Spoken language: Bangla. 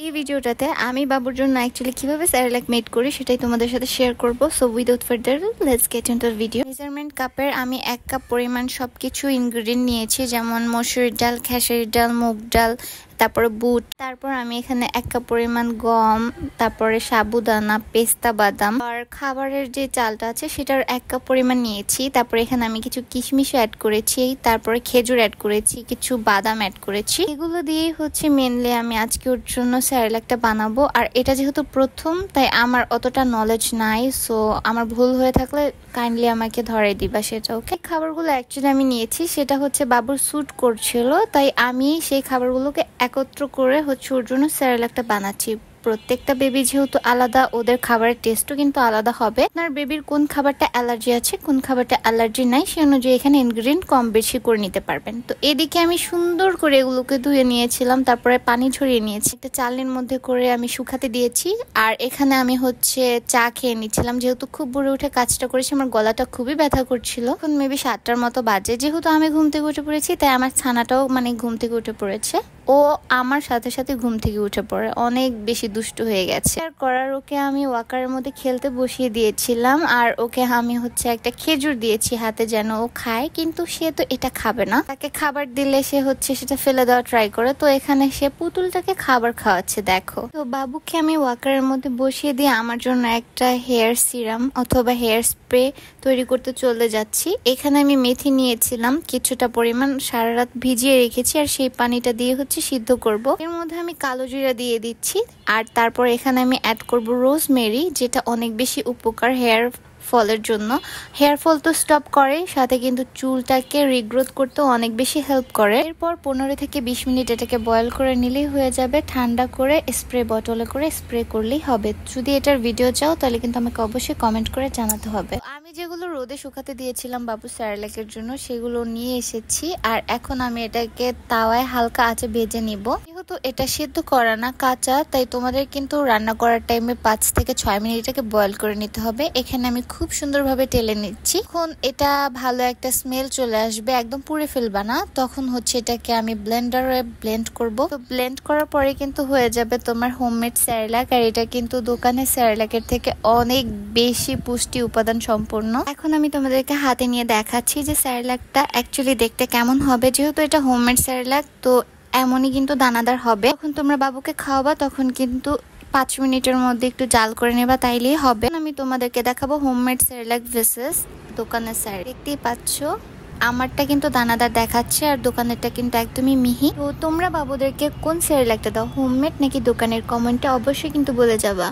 এই ভিডিওটাতে আমি বাবুর জন্য অ্যাকচুয়ালি কিভাবে স্যারেলাক মেড করি সেটাই তোমাদের সাথে শেয়ার করব। So without further let's get into the video. Measurement কাপের আমি 1 কাপ পরিমাণ সবকিছু ইনগ্রেডিয়েন্ট নিয়েছি, যেমন মসুরির ডাল, খেসারির ডাল, মুগ ডাল, তারপরে বুট, তারপর আমি এখানে 1 কাপ পরিমাণ গম, তারপরে সাবুদানা, পেস্তা বাদাম আর খাবারের যে চালটা আছে সেটার 1 কাপ পরিমাণ নিয়েছি। তারপরে এখানে আমি কিছু কিশমিশ অ্যাড করেছি, তারপরে খেজুর অ্যাড করেছি, কিছু বাদাম অ্যাড করেছি। এগুলো দিয়েই হচ্ছে মেনলি আমি আজকে ওর জন্য স্যারেলাকটা বানাবো। আর এটা যেহেতু প্রথম তাই আমার অতটা নলেজ নাই, সো আমার ভুল হয়ে থাকলে কাইন্ডলি আমাকে ধরাই দিবা সেটা, ওকে? খাবারগুলো অ্যাকচুয়ালি আমি নিয়েছি সেটা হচ্ছে বাবুর স্যুট করছিল, তাই আমি সেই খাবারগুলোকে একত্র করে হচ্ছে ওর জন্য স্যারেলাকটা বানাচ্ছি। প্রত্যেকটা বেবি যেহেতু আলাদা, ওদের খাবারের টেস্টও কিন্তু আলাদা হবে। আপনার বেবির কোন খাবারটা অ্যালার্জি আছে, কোন খাবারটা অ্যালার্জি নাই, সে অনুযায়ী এখানে ইনগ্রেডিয়েন্ট কম বেশি করে নিতে পারবেন। তো এদিকে আমি সুন্দর করে এগুলোকে ধুয়ে নিয়েছিলাম, তারপরে পানি ঝরিয়ে নিয়েছি, একটা চালনির মধ্যে করে আমি শুকাতে দিয়েছি। আর এখানে আমি হচ্ছে চা খেয়ে নিচ্ছিলাম, যেহেতু খুব ভোরে উঠে কাজটা করেছি, আমার গলাটা খুবই ব্যথা করছিল। এখন মেবি 7টার মতো বাজে, যেহেতু আমি ঘুম থেকে উঠে পড়েছি তাই আমার ছানাটাও ঘুম থেকে উঠে পড়েছে। ও আমার সাথে সাথে ঘুম থেকে উঠে পড়ে, অনেক বেশি দুষ্ট হয়ে গেছে। আর করার ওকে আমি ওয়াকারের মধ্যে খেলতে বসিয়ে দিয়েছিলাম, আর ওকে আমি হচ্ছে একটা খেজুর দিয়েছি হাতে যেন ও খায়, কিন্তু সে তো এটা খাবে না। তাকে খাবার দিলে সে হচ্ছে সেটা ফেলে দেওয়া ট্রাই করে, তো এখানে সে পুতুলটাকে খাবার খাওয়াচ্ছে দেখো। তো বাবুকে আমি ওয়াকারের মধ্যে বসিয়ে দিয়ে আমার জন্য একটা হেয়ার সিরাম অথবা হেয়ার স্প্রে তৈরি করতে চলে যাচ্ছি। এখানে আমি মেথি নিয়েছিলাম কিছুটা পরিমাণ, সারা রাত ভিজিয়ে রেখেছি, আর সেই পানিটা দিয়ে হচ্ছে সিদ্ধ করব। এর মধ্যে আমি কালো জিরা দিয়ে দিচ্ছি, আর তারপর এখানে আমি অ্যাড করব রোজমেরি, যেটা অনেক বেশি উপকার হেয়ার ফলের জন্য। হেয়ার ফল তো স্টপ করে, সাথে কিন্তু চুলটাকে রিগ্রোথ করতে অনেক বেশি হেল্প করে। এরপর 15 থেকে 20 মিনিট এটাকে বয়েল করে নিলেই হয়ে যাবে। ঠান্ডা করে স্প্রে বটলে করে স্প্রে করলেই হবে। যদি এটার ভিডিও চাও তাহলে কিন্তু আমাকে অবশ্যই কমেন্ট করে জানাতে হবে। আমি যেগুলো রোদে শুকাতে দিয়েছিলাম বাবু স্যারেলাকের জন্য সেগুলো নিয়ে এসেছি, আর এখন আমি এটাকে তাওয়ায় হালকা আঁচে ভেজে নিব। যেহেতু এটা সিদ্ধ করা না, কাঁচা, তাই তোমাদের কিন্তু রান্না করার টাইমে 5 থেকে 6 মিনিট এটাকে বয়েল করে নিতে হবে। এখানে আমি খুব সুন্দরভাবে টেলে নিচ্ছি। এখন এটা ভালো একটা স্মেল চলে আসবে, একদম পুড়ে ফেলবা না, তখন হচ্ছে এটাকে আমি ব্লেন্ডারে ব্লেন্ড করব। তো ব্লেন্ড করার পরে কিন্তু হয়ে যাবে তোমার হোমমেড স্যারেলাক। আর এটা কিন্তু দোকানের স্যারেলাকের থেকে অনেক বেশি পুষ্টি উপাদান সম্পন্ন। এখন আমি তোমাদেরকে হাতে নিয়ে দেখাচ্ছি যে স্যারেলাকটা অ্যাকচুয়ালি দেখতে কেমন হবে। যেহেতু এটা হোমমেড স্যারেলাক, তো এমনই কিন্তু দানাদার হবে। যখন তোমরা বাবুকে খাওয়াবা তখন কিন্তু 5 মিনিটের মধ্যে একটু জাল করে নেবা, তাইলেই হবে। আমি তোমাদেরকে দেখাবো হোমমেড স্যারেলাক ভার্সেস দোকানের স্যারেলাক। দেখতেই পাচ্ছ আমারটা কিন্তু দানাদার দেখাচ্ছে, আর দোকানেরটা কিন্তু একদমই মিহি। তো তোমরা বাবুদেরকে কোন স্যারেলাকটা দাও, হোমমেড নাকি দোকানের? কমেন্টে অবশ্যই কিন্তু বলে যাবা।